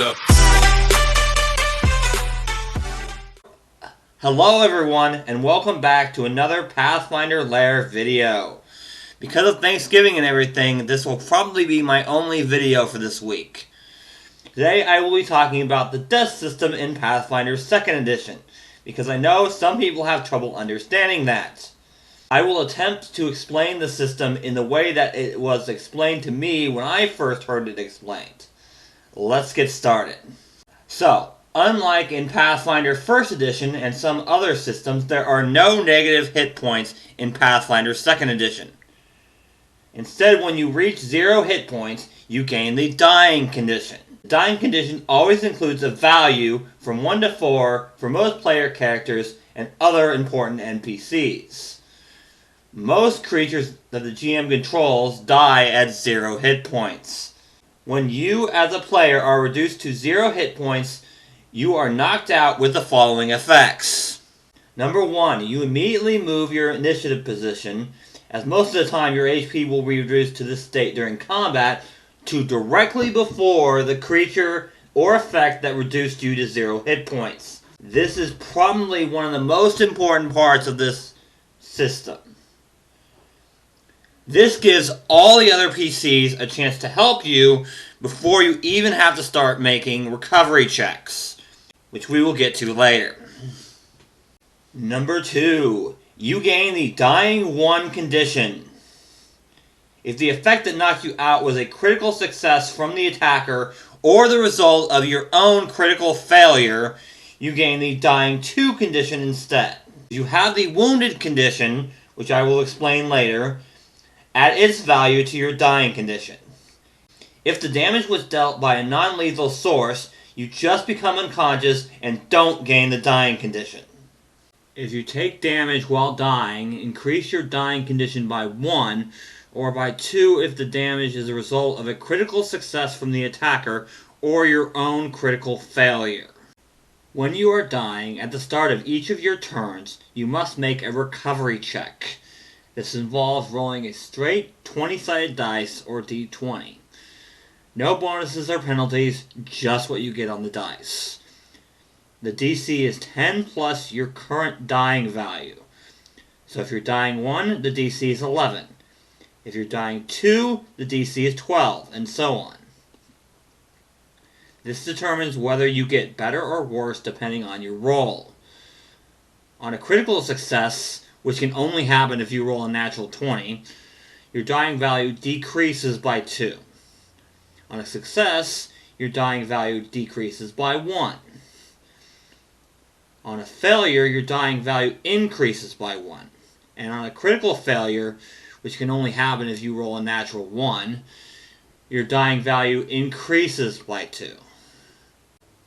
up. Hello everyone, and welcome back to another Pathfinder Lair video. Because of Thanksgiving and everything, this will probably be my only video for this week. Today I will be talking about the death system in Pathfinder 2nd Edition, because I know some people have trouble understanding that. I will attempt to explain the system in the way that it was explained to me when I first heard it explained. Let's get started. So, unlike in Pathfinder 1st Edition and some other systems, there are no negative hit points in Pathfinder 2nd Edition. Instead, when you reach 0 hit points, you gain the dying condition. The dying condition always includes a value from 1 to 4 for most player characters and other important NPCs. Most creatures that the GM controls die at 0 hit points. When you as a player are reduced to 0 hit points, you are knocked out with the following effects. Number 1, you immediately move your initiative position, as most of the time your HP will be reduced to this state during combat, to directly before the creature or effect that reduced you to 0 hit points. This is probably one of the most important parts of this system. This gives all the other PCs a chance to help you before you even have to start making recovery checks, which we will get to later. Number 2, you gain the Dying 1 condition. If the effect that knocked you out was a critical success from the attacker or the result of your own critical failure, you gain the Dying 2 condition instead. You have the Wounded condition, which I will explain later, add its value to your dying condition. If the damage was dealt by a non-lethal source, you just become unconscious and don't gain the dying condition. If you take damage while dying, increase your dying condition by 1, or by 2 if the damage is a result of a critical success from the attacker or your own critical failure. When you are dying, at the start of each of your turns, you must make a recovery check. This involves rolling a straight 20-sided dice, or d20. No bonuses or penalties, just what you get on the dice. The DC is 10 plus your current dying value. So if you're dying 1, the DC is 11. If you're dying 2, the DC is 12, and so on. This determines whether you get better or worse depending on your roll. On a critical success, which can only happen if you roll a natural 20, your dying value decreases by 2. On a success, your dying value decreases by 1. On a failure, your dying value increases by 1. And on a critical failure, which can only happen if you roll a natural 1, your dying value increases by 2.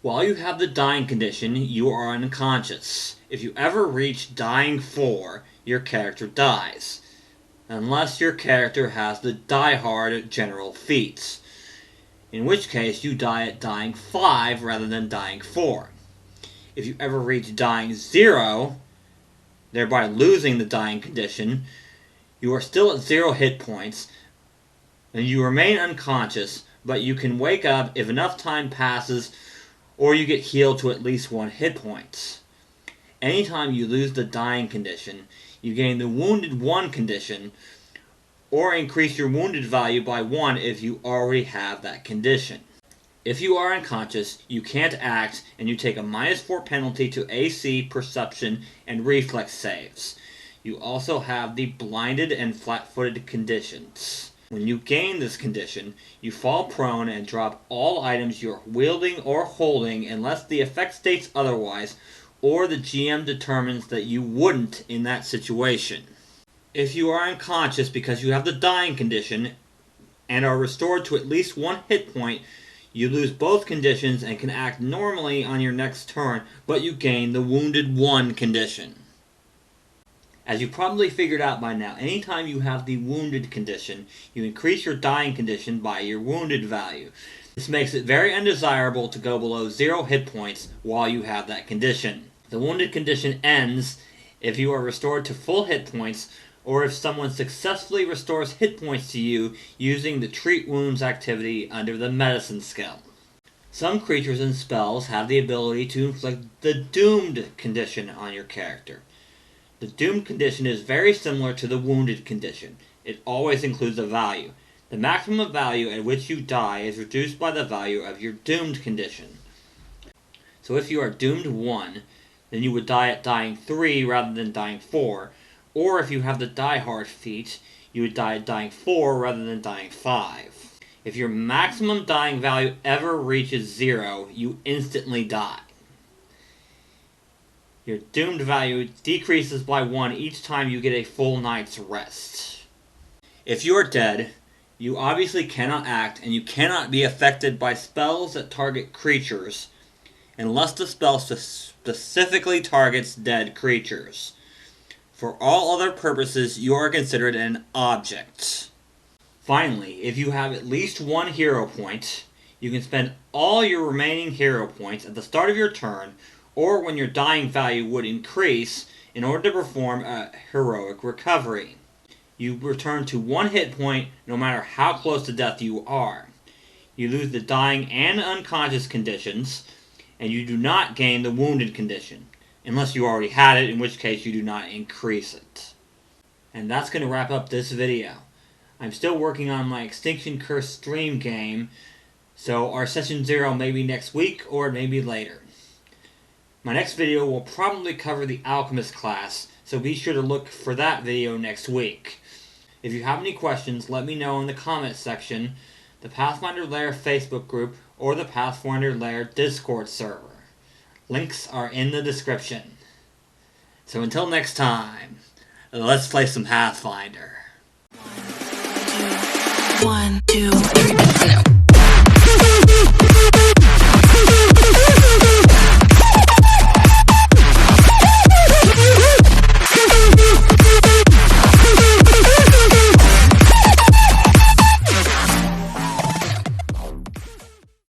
While you have the dying condition, you are unconscious. If you ever reach dying 4, your character dies, unless your character has the Die Hard general feats, in which case you die at dying 5 rather than dying 4. If you ever reach dying 0, thereby losing the dying condition, you are still at 0 hit points, and you remain unconscious, but you can wake up if enough time passes or you get healed to at least 1 hit point. Anytime you lose the dying condition, you gain the Wounded 1 condition, or increase your wounded value by 1 if you already have that condition. If you are unconscious, you can't act, and you take a -4 penalty to AC, Perception, and Reflex saves. You also have the Blinded and Flat-footed conditions. When you gain this condition, you fall prone and drop all items you're wielding or holding unless the effect states otherwise, or the GM determines that you wouldn't in that situation. If you are unconscious because you have the dying condition and are restored to at least 1 hit point, you lose both conditions and can act normally on your next turn, but you gain the Wounded 1 condition. As you probably figured out by now, anytime you have the Wounded condition, you increase your dying condition by your wounded value. This makes it very undesirable to go below 0 hit points while you have that condition. The Wounded condition ends if you are restored to full hit points, or if someone successfully restores hit points to you using the Treat Wounds activity under the Medicine skill. Some creatures and spells have the ability to inflict the doomed condition on your character. The doomed condition is very similar to the wounded condition. It always includes a value. The maximum value at which you die is reduced by the value of your doomed condition. So if you are doomed 1, then you would die at dying 3 rather than dying 4. Or if you have the Die Hard feat, you would die at dying 4 rather than dying 5. If your maximum dying value ever reaches 0, you instantly die. Your doomed value decreases by 1 each time you get a full night's rest. If you are dead, you obviously cannot act and you cannot be affected by spells that target creatures unless the spell specifically targets dead creatures. For all other purposes, you are considered an object. Finally, if you have at least 1 hero point, you can spend all your remaining hero points at the start of your turn or when your dying value would increase in order to perform a heroic recovery. You return to 1 hit point no matter how close to death you are. You lose the dying and unconscious conditions, and you do not gain the wounded condition, unless you already had it, in which case you do not increase it. And that's going to wrap up this video. I'm still working on my Extinction Curse stream game, so our session 0 may be next week or maybe later. My next video will probably cover the alchemist class, so be sure to look for that video next week. If you have any questions, let me know in the comments section, the Pathfinder Lair Facebook group, or the Pathfinder Lair Discord server. Links are in the description. So until next time, let's play some Pathfinder. 1, 2, 1, 2, 3.